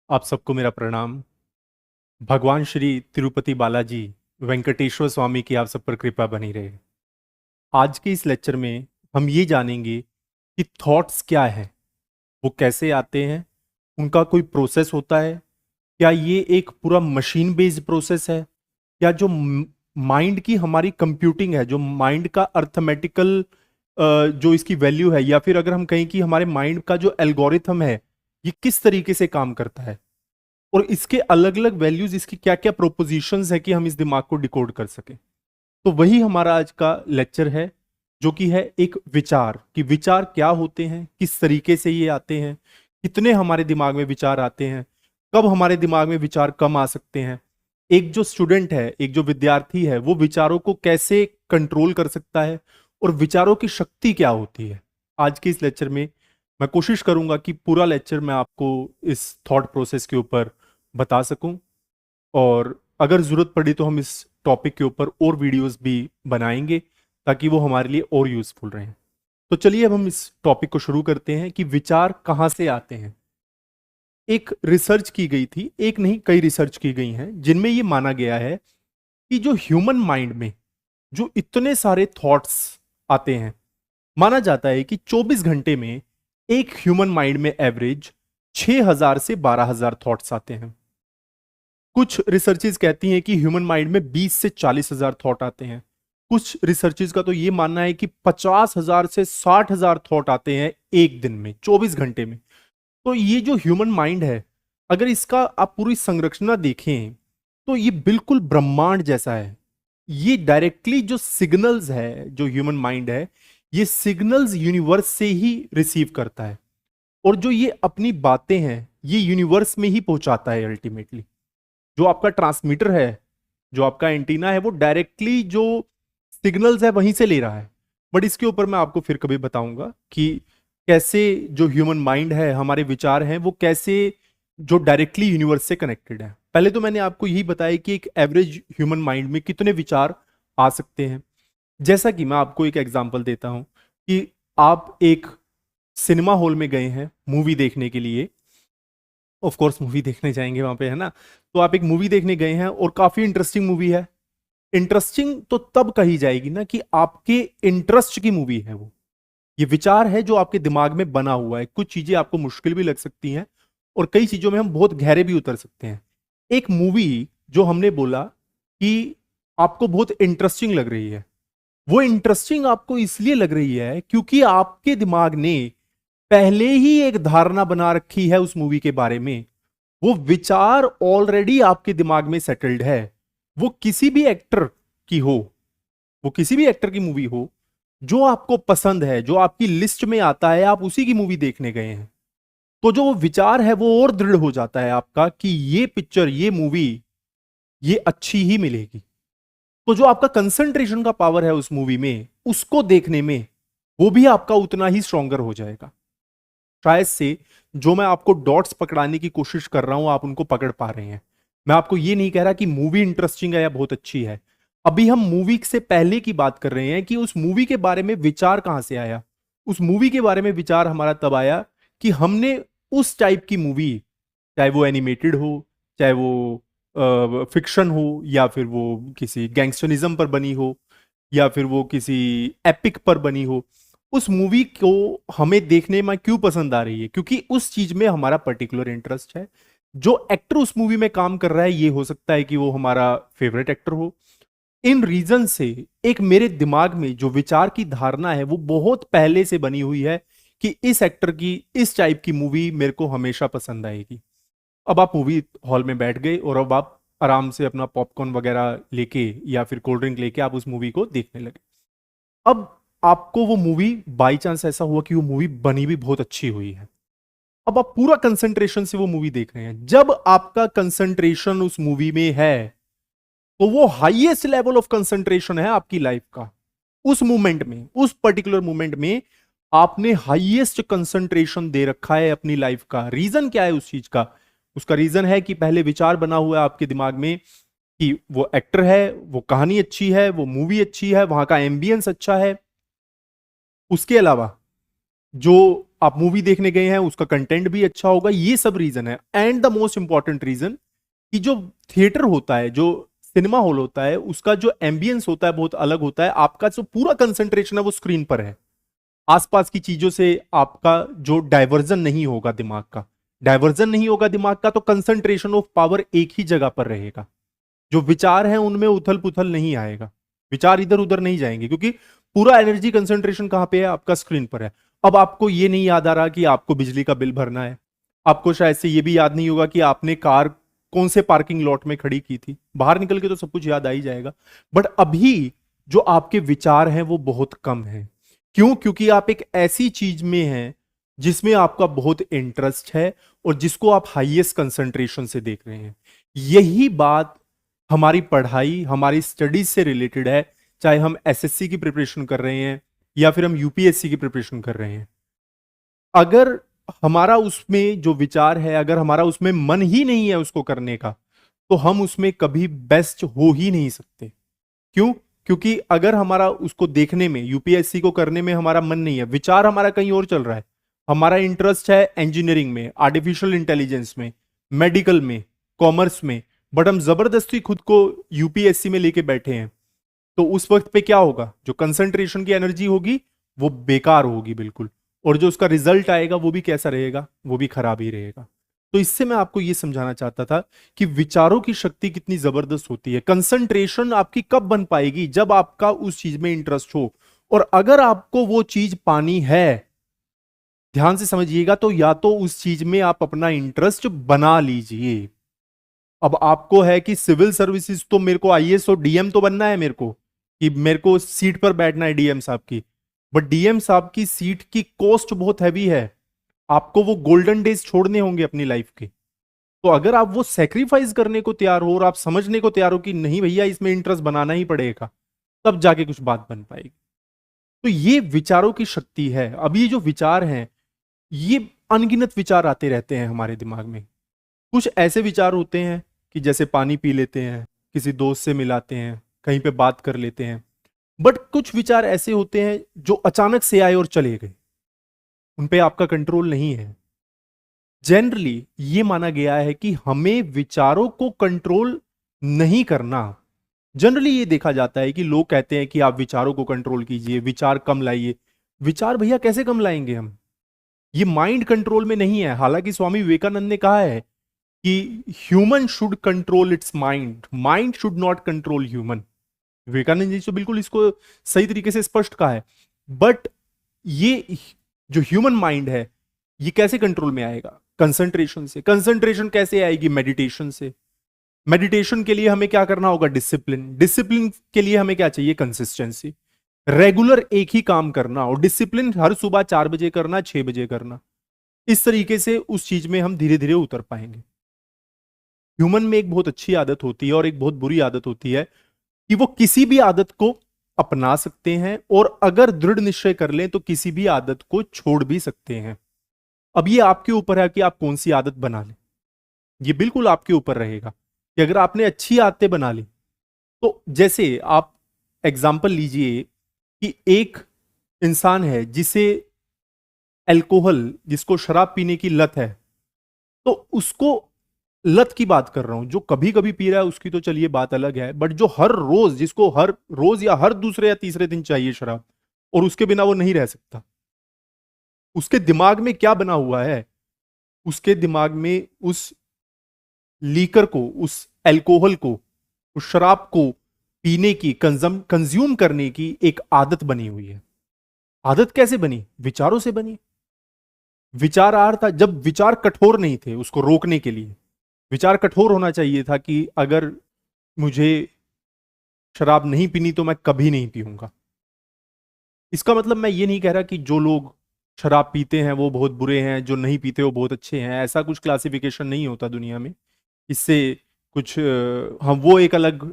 आप सबको मेरा प्रणाम। भगवान श्री तिरुपति बालाजी वेंकटेश्वर स्वामी की आप सब पर कृपा बनी रहे। आज के इस लेक्चर में हम ये जानेंगे कि थॉट्स क्या है, वो कैसे आते हैं, उनका कोई प्रोसेस होता है, क्या ये एक पूरा मशीन बेस्ड प्रोसेस है, क्या जो माइंड की हमारी कंप्यूटिंग है, जो माइंड का अर्थमेटिकल जो इसकी वैल्यू है, या फिर अगर हम कहें कि हमारे माइंड का जो एल्गोरिथम है ये किस तरीके से काम करता है, और इसके अलग अलग वैल्यूज, इसकी क्या क्या प्रोपोजिशंस है कि हम इस दिमाग को डिकोड कर सकें। तो वही हमारा आज का लेक्चर है, जो कि है एक विचार, कि विचार क्या होते हैं, किस तरीके से ये आते हैं, कितने हमारे दिमाग में विचार आते हैं, कब हमारे दिमाग में विचार कम आ सकते हैं, एक जो स्टूडेंट है, एक जो विद्यार्थी है, वो विचारों को कैसे कंट्रोल कर सकता है, और विचारों की शक्ति क्या होती है। आज के इस लेक्चर में मैं कोशिश करूंगा कि पूरा लेक्चर मैं आपको इस थॉट प्रोसेस के ऊपर बता सकूं, और अगर जरूरत पड़ी तो हम इस टॉपिक के ऊपर और वीडियोस भी बनाएंगे ताकि वो हमारे लिए और यूजफुल रहें। तो चलिए अब हम इस टॉपिक को शुरू करते हैं कि विचार कहाँ से आते हैं। एक रिसर्च की गई थी, एक नहीं कई रिसर्च की गई हैं, जिनमें ये माना गया है कि जो ह्यूमन माइंड में जो इतने सारे थॉट्स आते हैं, माना जाता है कि 24 घंटे में एक ह्यूमन माइंड में एवरेज 6000 से 12000 थॉट्स आते हैं। कुछ रिसर्चेज कहती हैं कि ह्यूमन माइंड में 20 से 40,000 थॉट आते हैं। कुछ रिसर्चेज का तो ये मानना है कि 50,000 से 60,000 थॉट आते हैं एक दिन में, 24 घंटे में। तो ये जो ह्यूमन माइंड है, अगर इसका आप पूरी संरचना देखें तो ये बिल्कुल ब्रह्मांड जैसा है। ये डायरेक्टली जो सिग्नल्स है, जो ह्यूमन माइंड है, ये सिग्नल्स यूनिवर्स से ही रिसीव करता है, और जो ये अपनी बातें हैं ये यूनिवर्स में ही पहुंचाता है अल्टीमेटली। जो आपका ट्रांसमीटर है, जो आपका एंटीना है, वो डायरेक्टली जो सिग्नल्स है वहीं से ले रहा है। बट इसके ऊपर मैं आपको फिर कभी बताऊंगा कि कैसे जो ह्यूमन माइंड है, हमारे विचार हैं, वो कैसे जो डायरेक्टली यूनिवर्स से कनेक्टेड है। पहले तो मैंने आपको यही बताया कि एक एवरेज ह्यूमन माइंड में कितने विचार आ सकते हैं। जैसा कि मैं आपको एक एग्जांपल देता हूं कि आप एक सिनेमा हॉल में गए हैं मूवी देखने के लिए। ऑफ कोर्स मूवी देखने जाएंगे वहां पे, है ना। तो आप एक मूवी देखने गए हैं और काफी इंटरेस्टिंग मूवी है। इंटरेस्टिंग तो तब कही जाएगी ना कि आपके इंटरेस्ट की मूवी है वो। ये विचार है जो आपके दिमाग में बना हुआ है। कुछ चीजें आपको मुश्किल भी लग सकती हैं, और कई चीजों में हम बहुत गहरे भी उतर सकते हैं। एक मूवी जो हमने बोला कि आपको बहुत इंटरेस्टिंग लग रही है, वो इंटरेस्टिंग आपको इसलिए लग रही है क्योंकि आपके दिमाग ने पहले ही एक धारणा बना रखी है उस मूवी के बारे में। वो विचार ऑलरेडी आपके दिमाग में सेटल्ड है। वो किसी भी एक्टर की हो, वो किसी भी एक्टर की मूवी हो, जो आपको पसंद है, जो आपकी लिस्ट में आता है, आप उसी की मूवी देखने गए हैं, तो जो वो विचार है वो और दृढ़ हो जाता है आपका कि ये पिक्चर, ये मूवी, ये अच्छी ही मिलेगी। तो जो आपका कंसंट्रेशन का पावर है उस मूवी में, उसको देखने में, वो भी आपका उतना ही स्ट्रॉन्गर हो जाएगा। शायद से जो मैं आपको डॉट्स पकड़ाने की कोशिश कर रहा हूं, आप उनको पकड़ पा रहे हैं। मैं आपको ये नहीं कह रहा कि मूवी इंटरेस्टिंग है या बहुत अच्छी है। अभी हम मूवी से पहले की बात कर रहे हैं कि उस मूवी के बारे में विचार कहां से आया। उस मूवी के बारे में विचार हमारा तब आया कि हमने उस टाइप की मूवी, चाहे वो एनिमेटेड हो, चाहे वो फिक्शन हो, या फिर वो किसी गैंगस्टरिज्म पर बनी हो, या फिर वो किसी एपिक पर बनी हो, उस मूवी को हमें देखने में क्यों पसंद आ रही है? क्योंकि उस चीज में हमारा पर्टिकुलर इंटरेस्ट है। जो एक्टर उस मूवी में काम कर रहा है, ये हो सकता है कि वो हमारा फेवरेट एक्टर हो। इन रीजन से एक मेरे दिमाग में जो विचार की धारणा है वो बहुत पहले से बनी हुई है कि इस एक्टर की, इस टाइप की मूवी मेरे को हमेशा पसंद आएगी। अब आप मूवी हॉल में बैठ गए और अब आप आराम से अपना पॉपकॉर्न वगैरह लेके या फिर कोल्ड ड्रिंक लेके आप उस मूवी को देखने लगे। अब आपको वो मूवी, बाई चांस ऐसा हुआ कि वो मूवी बनी भी बहुत अच्छी हुई है। अब आप पूरा कंसंट्रेशन से वो मूवी देख रहे हैं। जब आपका कंसंट्रेशन उस मूवी में है, तो वो हाईएस्ट लेवल ऑफ कंसंट्रेशन है आपकी लाइफ का। उस मोमेंट में, उस पर्टिकुलर मोमेंट में आपने हाईएस्ट कंसंट्रेशन दे रखा है अपनी लाइफ का। रीजन क्या है उस चीज का? उसका रीजन है कि पहले विचार बना हुआ है आपके दिमाग में कि वो एक्टर है, वो कहानी अच्छी है, वो मूवी अच्छी है, वहां का एम्बियंस अच्छा है। उसके अलावा जो आप मूवी देखने गए हैं, उसका कंटेंट भी अच्छा होगा, ये सब रीजन है। And the most important reason कि जो थिएटर होता है, जो सिनेमा हॉल होता है, उसका जो एम्बियंस होता है बहुत अलग होता है। आपका जो पूरा कंसंट्रेशन है वो स्क्रीन पर है, आसपास की चीजों से आपका जो डाइवर्जन नहीं होगा दिमाग का, डाइवर्जन नहीं होगा दिमाग का, तो कंसंट्रेशन ऑफ पावर एक ही जगह पर रहेगा। जो विचार हैं उनमें उथल पुथल नहीं आएगा, विचार इधर उधर नहीं जाएंगे, क्योंकि पूरा एनर्जी कंसंट्रेशन कहां पे है? आपका स्क्रीन पर है। अब आपको ये नहीं याद आ रहा कि आपको बिजली का बिल भरना है, आपको शायद से ये भी याद नहीं होगा कि आपने कार कौन से पार्किंग लॉट में खड़ी की थी। बाहर निकल के तो सब कुछ याद आ ही जाएगा, बट अभी जो आपके विचार हैं वो बहुत कम है। क्यों? क्योंकि आप एक ऐसी चीज में हैं जिसमें आपका बहुत इंटरेस्ट है और जिसको आप हाईएस्ट कंसंट्रेशन से देख रहे हैं। यही बात हमारी पढ़ाई, हमारी स्टडीज से रिलेटेड है, चाहे हम एसएससी की प्रिपरेशन कर रहे हैं या फिर हम यूपीएससी की प्रिपरेशन कर रहे हैं। अगर हमारा उसमें जो विचार है, अगर हमारा उसमें मन ही नहीं है उसको करने का, तो हम उसमें कभी बेस्ट हो ही नहीं सकते। क्यों? क्योंकि अगर हमारा उसको देखने में, यूपीएससी को करने में हमारा मन नहीं है, विचार हमारा कहीं और चल रहा है, हमारा इंटरेस्ट है इंजीनियरिंग में, आर्टिफिशियल इंटेलिजेंस में, मेडिकल में, कॉमर्स में, बट हम जबरदस्ती खुद को यूपीएससी में लेके बैठे हैं, तो उस वक्त पे क्या होगा? जो कंसंट्रेशन की एनर्जी होगी वो बेकार होगी बिल्कुल, और जो उसका रिजल्ट आएगा वो भी कैसा रहेगा? वो भी खराब ही रहेगा। तो इससे मैं आपको ये समझाना चाहता था कि विचारों की शक्ति कितनी जबरदस्त होती है। कंसंट्रेशन आपकी कब बन पाएगी? जब आपका उस चीज में इंटरेस्ट हो, और अगर आपको वो चीज पानी है, ध्यान से समझिएगा, तो या तो उस चीज में आप अपना इंटरेस्ट बना लीजिए। अब आपको है कि सिविल सर्विसेज तो मेरे को आईएएस और डीएम तो बनना है, मेरे को कि मेरे को सीट पर बैठना है डीएम साहब की, बट डीएम साहब की सीट की कॉस्ट बहुत हैवी है, आपको वो गोल्डन डेज छोड़ने होंगे अपनी लाइफ के। तो अगर आप वो सेक्रीफाइस करने को तैयार हो और आप समझने को तैयार हो कि नहीं भैया इसमें इंटरेस्ट बनाना ही पड़ेगा, तब जाके कुछ बात बन पाएगी। तो ये विचारों की शक्ति है। अब ये जो विचार हैं, ये अनगिनत विचार आते रहते हैं हमारे दिमाग में। कुछ ऐसे विचार होते हैं कि जैसे पानी पी लेते हैं, किसी दोस्त से मिलाते हैं, कहीं पे बात कर लेते हैं, बट कुछ विचार ऐसे होते हैं जो अचानक से आए और चले गए, उन पे आपका कंट्रोल नहीं है। जनरली ये माना गया है कि हमें विचारों को कंट्रोल नहीं करना। जनरली ये देखा जाता है कि लोग कहते हैं कि आप विचारों को कंट्रोल कीजिए, विचार कम लाइए। विचार भैया कैसे कम लाएंगे हम? ये माइंड कंट्रोल में नहीं है। हालांकि स्वामी विवेकानंद ने कहा है कि human should control its mind, mind should not control human. Vivekananda ji तो बिल्कुल इसको सही तरीके से स्पष्ट कहा है। बट ये जो ह्यूमन माइंड है, ये कैसे कंट्रोल में आएगा? कंसंट्रेशन से। कंसंट्रेशन कैसे आएगी? मेडिटेशन से। मेडिटेशन के लिए हमें क्या करना होगा? डिसिप्लिन। डिसिप्लिन के लिए हमें क्या चाहिए? कंसिस्टेंसी। रेगुलर एक ही काम करना, और डिसिप्लिन हर सुबह 4 बजे करना, 6 बजे करना। इस तरीके से उस चीज में हम धीरे धीरे उतर पाएंगे। ह्यूमन में एक बहुत अच्छी आदत होती है और एक बहुत बुरी आदत होती है कि वो किसी भी आदत को अपना सकते हैं, और अगर दृढ़ निश्चय कर लें तो किसी भी आदत को छोड़ भी सकते हैं। अब ये आपके ऊपर है कि आप कौन सी आदत बना लें। ये बिल्कुल आपके ऊपर रहेगा कि अगर आपने अच्छी आदतें बना ली, तो जैसे आप एग्जाम्पल लीजिए कि एक इंसान है जिसे अल्कोहल, जिसको शराब पीने की लत है, तो उसको, लत की बात कर रहा हूं, जो कभी कभी पी रहा है उसकी तो चलिए बात अलग है, बट जो हर रोज, जिसको हर रोज या हर दूसरे या तीसरे दिन चाहिए शराब, और उसके बिना वो नहीं रह सकता, उसके दिमाग में क्या बना हुआ है? उसके दिमाग में उस लीकर को, उस अल्कोहल को, उस शराब को पीने की, कंज्यूम करने की एक आदत बनी हुई है। आदत कैसे बनी? विचारों से बनी। विचार आ रहा था, जब विचार कठोर नहीं थे उसको रोकने के लिए। विचार कठोर होना चाहिए था कि अगर मुझे शराब नहीं पीनी तो मैं कभी नहीं पीऊंगा। इसका मतलब मैं ये नहीं कह रहा कि जो लोग शराब पीते हैं वो बहुत बुरे हैं, जो नहीं पीते वो बहुत अच्छे हैं। ऐसा कुछ क्लासिफिकेशन नहीं होता दुनिया में। इससे कुछ हम, वो एक अलग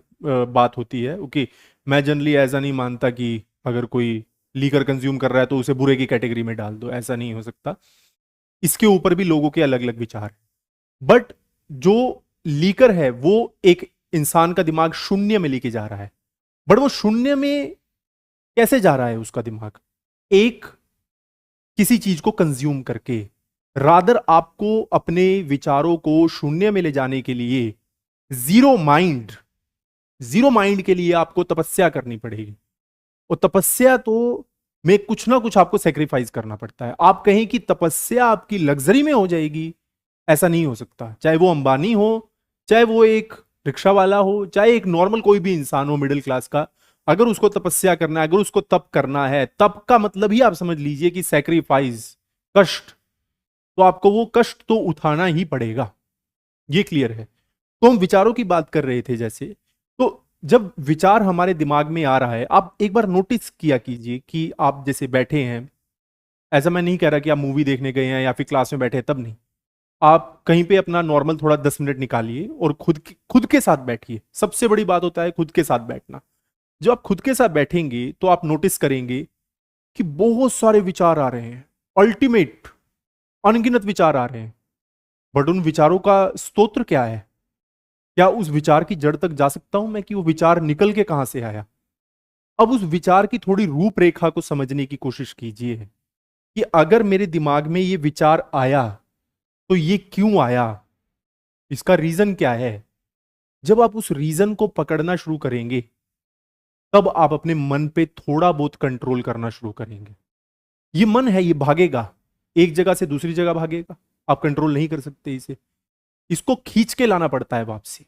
बात होती है। ओके, मैं जनरली ऐसा नहीं मानता कि अगर कोई लीकर कंज्यूम कर रहा है तो उसे बुरे की कैटेगरी में डाल दो, ऐसा नहीं हो सकता। इसके ऊपर भी लोगों के अलग अलग विचार हैं। बट जो लीकर है वो एक इंसान का दिमाग शून्य में लेके जा रहा है। बट वो शून्य में कैसे जा रहा है उसका दिमाग? एक किसी चीज को कंज्यूम करके। रादर आपको अपने विचारों को शून्य में ले जाने के लिए जीरो माइंड जीरो माइंड के लिए आपको तपस्या करनी पड़ेगी। और तपस्या तो में कुछ ना कुछ आपको सेक्रीफाइस करना पड़ता है। आप कहें कि तपस्या आपकी लग्जरी में हो जाएगी, ऐसा नहीं हो सकता। चाहे वो अंबानी हो, चाहे वो एक रिक्शा वाला हो, चाहे एक नॉर्मल कोई भी इंसान हो मिडिल क्लास का, अगर उसको तपस्या करना है, अगर उसको तप करना है, तप का मतलब ही आप समझ लीजिए कि सैक्रिफाइस, कष्ट। तो आपको वो कष्ट तो उठाना ही पड़ेगा, ये क्लियर है। तो हम विचारों की बात कर रहे थे जैसे, तो जब विचार हमारे दिमाग में आ रहा है, आप एक बार नोटिस किया कीजिए कि आप जैसे बैठे हैं, ऐसा मैं नहीं कह रहा कि आप मूवी देखने गए हैं या फिर क्लास में बैठे हैं, तब नहीं। आप कहीं पे अपना नॉर्मल थोड़ा 10 मिनट निकालिए और खुद के साथ बैठिए। सबसे बड़ी बात होता है खुद के साथ बैठना। जब आप खुद के साथ बैठेंगे तो आप नोटिस करेंगे कि बहुत सारे विचार आ रहे हैं, अल्टीमेट अनगिनत विचार आ रहे हैं। बट उन विचारों का स्तोत्र क्या है? क्या उस विचार की जड़ तक जा सकता हूं मैं कि वो विचार निकल के कहां से आया? अब उस विचार की थोड़ी रूपरेखा को समझने की कोशिश कीजिए कि अगर मेरे दिमाग में ये विचार आया तो ये क्यों आया, इसका रीजन क्या है। जब आप उस रीजन को पकड़ना शुरू करेंगे, तब आप अपने मन पे थोड़ा बहुत कंट्रोल करना शुरू करेंगे। ये मन है, ये भागेगा, एक जगह से दूसरी जगह भागेगा, आप कंट्रोल नहीं कर सकते इसे। इसको खींच के लाना पड़ता है वापसी।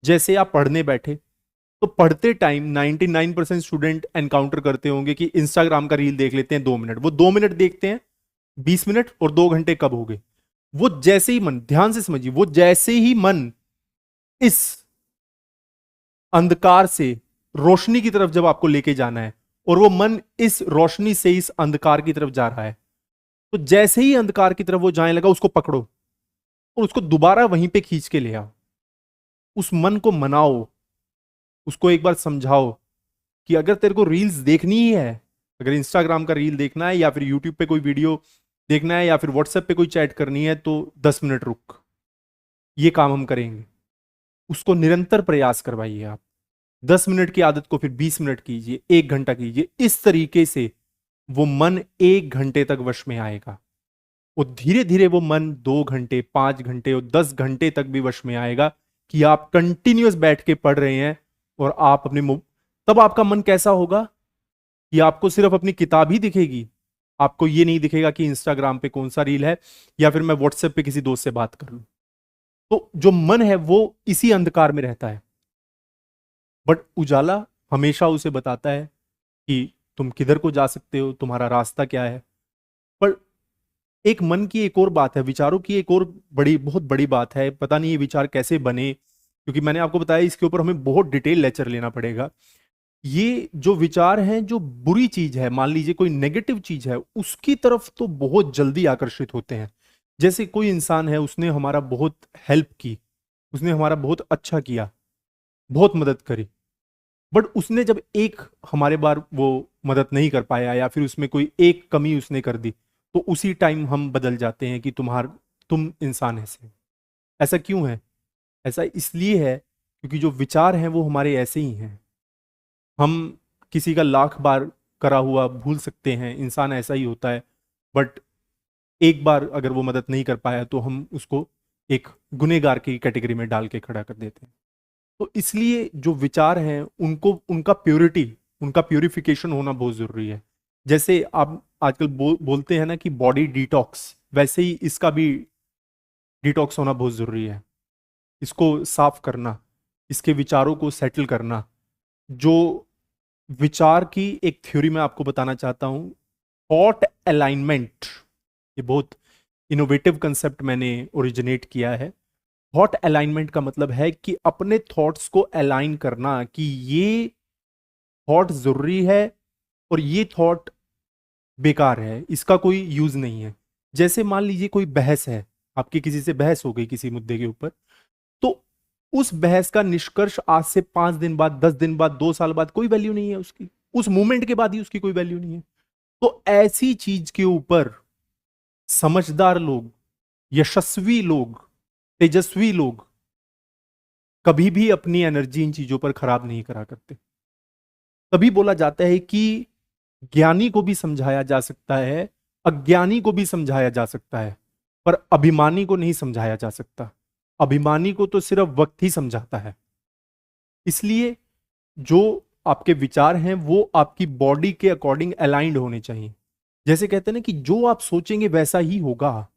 जैसे आप पढ़ने बैठे, तो पढ़ते टाइम 99% स्टूडेंट एनकाउंटर करते होंगे कि इंस्टाग्राम का रील देख लेते हैं 2 मिनट, वो 2 मिनट देखते हैं, 20 मिनट और 2 घंटे कब हो गए। वो जैसे ही मन, ध्यान से समझिए, वो जैसे ही मन इस अंधकार से रोशनी की तरफ जब आपको लेके जाना है, और वो मन इस रोशनी से इस अंधकार की तरफ जा रहा है, तो जैसे ही अंधकार की तरफ वो जाने लगा, उसको पकड़ो और उसको दोबारा वहीं पे खींच के ले आओ। उस मन को मनाओ, उसको एक बार समझाओ कि अगर तेरे को रील्स देखनी ही है, अगर इंस्टाग्राम का रील देखना है या फिर यूट्यूब पे कोई वीडियो देखना है या फिर व्हाट्सएप पे कोई चैट करनी है, तो 10 मिनट रुक, ये काम हम करेंगे। उसको निरंतर प्रयास करवाइए आप। 10 मिनट की आदत को फिर 20 मिनट कीजिए, 1 घंटा कीजिए। इस तरीके से वो मन 1 घंटे तक वश में आएगा। और धीरे धीरे वो मन 2 घंटे, 5 घंटे और 10 घंटे तक भी वश में आएगा कि आप कंटिन्यूअस बैठ के पढ़ रहे हैं। और आप अपने तब आपका मन कैसा होगा कि आपको सिर्फ अपनी किताब ही दिखेगी, आपको ये नहीं दिखेगा कि इंस्टाग्राम पे कौन सा रील है या फिर मैं व्हाट्सएप पे किसी दोस्त से बात कर लूं। तो जो मन है वो इसी अंधकार में रहता है, बट उजाला हमेशा उसे बताता है कि तुम किधर को जा सकते हो, तुम्हारा रास्ता क्या है। पर एक मन की एक और बात है, विचारों की एक और बड़ी, बहुत बड़ी बात है। पता नहीं ये विचार कैसे बने, क्योंकि मैंने आपको बताया इसके ऊपर हमें बहुत डिटेल लेक्चर लेना पड़ेगा। ये जो विचार हैं, जो बुरी चीज है, मान लीजिए कोई नेगेटिव चीज है, उसकी तरफ तो बहुत जल्दी आकर्षित होते हैं। जैसे कोई इंसान है, उसने हमारा बहुत हेल्प की, उसने हमारा बहुत अच्छा किया, बहुत मदद करी, बट उसने जब एक हमारे बार वो मदद नहीं कर पाया या फिर उसमें कोई एक कमी उसने कर दी, तो उसी टाइम हम बदल जाते हैं कि तुम इंसान ऐसे। ऐसा क्यों है? ऐसा इसलिए है क्योंकि जो विचार हैं वो हमारे ऐसे ही हैं। हम किसी का लाख बार करा हुआ भूल सकते हैं, इंसान ऐसा ही होता है। बट एक बार अगर वो मदद नहीं कर पाया तो हम उसको एक गुनहगार की कैटेगरी में डाल के खड़ा कर देते हैं। तो इसलिए जो विचार हैं उनको, उनका प्योरिटी, उनका प्योरिफिकेशन होना बहुत जरूरी है। जैसे आप आजकल बोलते हैं ना कि बॉडी डिटॉक्स, वैसे ही इसका भी डिटॉक्स होना बहुत जरूरी है। इसको साफ करना, इसके विचारों को सेटल करना। जो विचार की एक थ्योरी मैं आपको बताना चाहता हूं, थॉट अलाइनमेंट। ये बहुत इनोवेटिव कंसेप्ट मैंने ओरिजिनेट किया है। थॉट अलाइनमेंट का मतलब है कि अपने थॉट्स को अलाइन करना कि ये थॉट जरूरी है और ये थॉट बेकार है, इसका कोई यूज नहीं है। जैसे मान लीजिए कोई बहस है, आपकी किसी से बहस हो गई किसी मुद्दे के ऊपर, तो उस बहस का निष्कर्ष आज से 5 दिन बाद, 10 दिन बाद, 2 साल बाद कोई वैल्यू नहीं है उसकी, उस मूवमेंट के बाद ही उसकी कोई वैल्यू नहीं है। तो ऐसी चीज के ऊपर समझदार लोग, यशस्वी लोग, तेजस्वी लोग कभी भी अपनी एनर्जी इन चीजों पर खराब नहीं करा करते। तभी बोला जाता है कि ज्ञानी को भी समझाया जा सकता है अज्ञानी को भी समझाया जा सकता है, पर अभिमानी को नहीं समझाया जा सकता। अभिमानी को तो सिर्फ वक्त ही समझाता है। इसलिए जो आपके विचार हैं वो आपकी बॉडी के अकॉर्डिंग अलाइंड होने चाहिए। जैसे कहते हैं ना कि जो आप सोचेंगे वैसा ही होगा।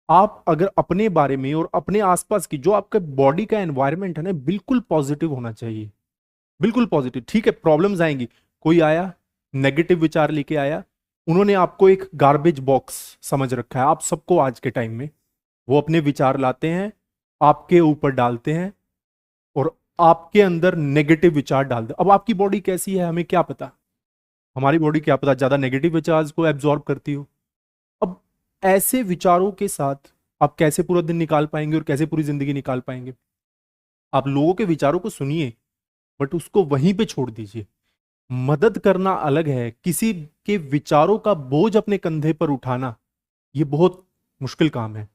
आप अगर अपने बारे में और अपने आसपास की जो आपका बॉडी का एनवायरनमेंट है ना, बिल्कुल पॉजिटिव होना चाहिए, बिल्कुल पॉजिटिव। ठीक है, प्रॉब्लम्स आएंगी, कोई आया नेगेटिव विचार लेके आया, उन्होंने आपको एक गार्बेज बॉक्स समझ रखा है। आप सबको आज के टाइम में वो अपने विचार लाते हैं, आपके ऊपर डालते हैं और आपके अंदर नेगेटिव विचार डाल दे। अब आपकी बॉडी कैसी है हमें क्या पता, हमारी बॉडी क्या पता ज्यादा नेगेटिव विचार को एब्जॉर्ब करती हो। अब ऐसे विचारों के साथ आप कैसे पूरा दिन निकाल पाएंगे और कैसे पूरी जिंदगी निकाल पाएंगे। आप लोगों के विचारों को सुनिए, बट उसको वहीं पे छोड़ दीजिए। मदद करना अलग है, किसी के विचारों का बोझ अपने कंधे पर उठाना ये बहुत मुश्किल काम है।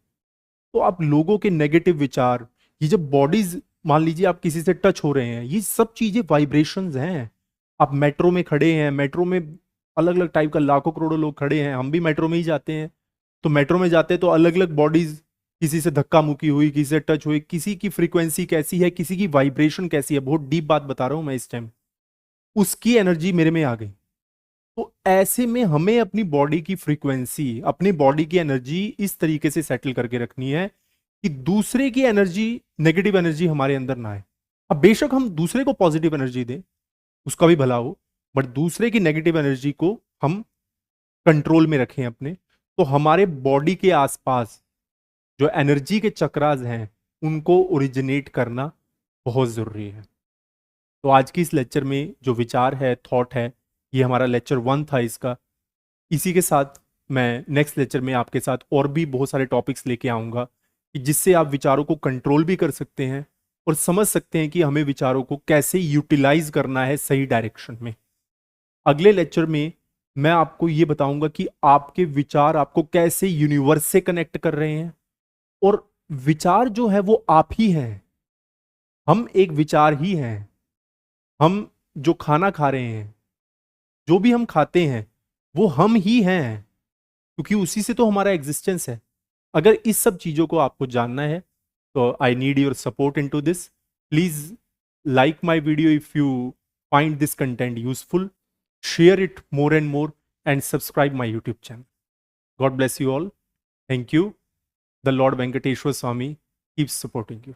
तो आप लोगों के नेगेटिव विचार, ये जब बॉडीज, मान लीजिए आप किसी से टच हो रहे हैं, ये सब चीजें वाइब्रेशंस हैं। आप मेट्रो में खड़े हैं, मेट्रो में अलग अलग टाइप का लाखों करोड़ों लोग खड़े हैं, हम भी मेट्रो में ही जाते हैं। तो मेट्रो में जाते हैं तो अलग अलग बॉडीज, किसी से धक्का मुक्की हुई, किसी से टच हुई, किसी की फ्रीक्वेंसी कैसी है, किसी की वाइब्रेशन कैसी है, बहुत डीप बात बता रहा हूं मैं इस टाइम, उसकी एनर्जी मेरे में आ गई। तो ऐसे में हमें अपनी बॉडी की फ्रीक्वेंसी, अपनी बॉडी की एनर्जी इस तरीके से सेटल करके रखनी है कि दूसरे की एनर्जी, नेगेटिव एनर्जी हमारे अंदर ना आए। अब बेशक हम दूसरे को पॉजिटिव एनर्जी दें, उसका भी भला हो, बट दूसरे की नेगेटिव एनर्जी को हम कंट्रोल में रखें अपने। तो हमारे बॉडी के आसपास जो एनर्जी के चक्रास हैं उनको ओरिजिनेट करना बहुत जरूरी है। तो आज की इस लेक्चर में जो विचार है, थॉट है, ये हमारा लेक्चर 1 था इसका। इसी के साथ मैं नेक्स्ट लेक्चर में आपके साथ और भी बहुत सारे टॉपिक्स लेके आऊँगा कि जिससे आप विचारों को कंट्रोल भी कर सकते हैं और समझ सकते हैं कि हमें विचारों को कैसे यूटिलाइज करना है सही डायरेक्शन में। अगले लेक्चर में मैं आपको ये बताऊंगा कि आपके विचार आपको कैसे यूनिवर्स से कनेक्ट कर रहे हैं, और विचार जो है वो आप ही हैं। हम एक विचार ही हैं। हम जो खाना खा रहे हैं, जो भी हम खाते हैं, वो हम ही हैं, क्योंकि उसी से तो हमारा एग्जिस्टेंस है। अगर इस सब चीजों को आपको जानना है तो I need your support in to this. Please like my video if you find this content useful, share it more and more, and subscribe my YouTube channel. God bless you all. Thank you. The Lord Venkateshwara Swami keeps supporting you.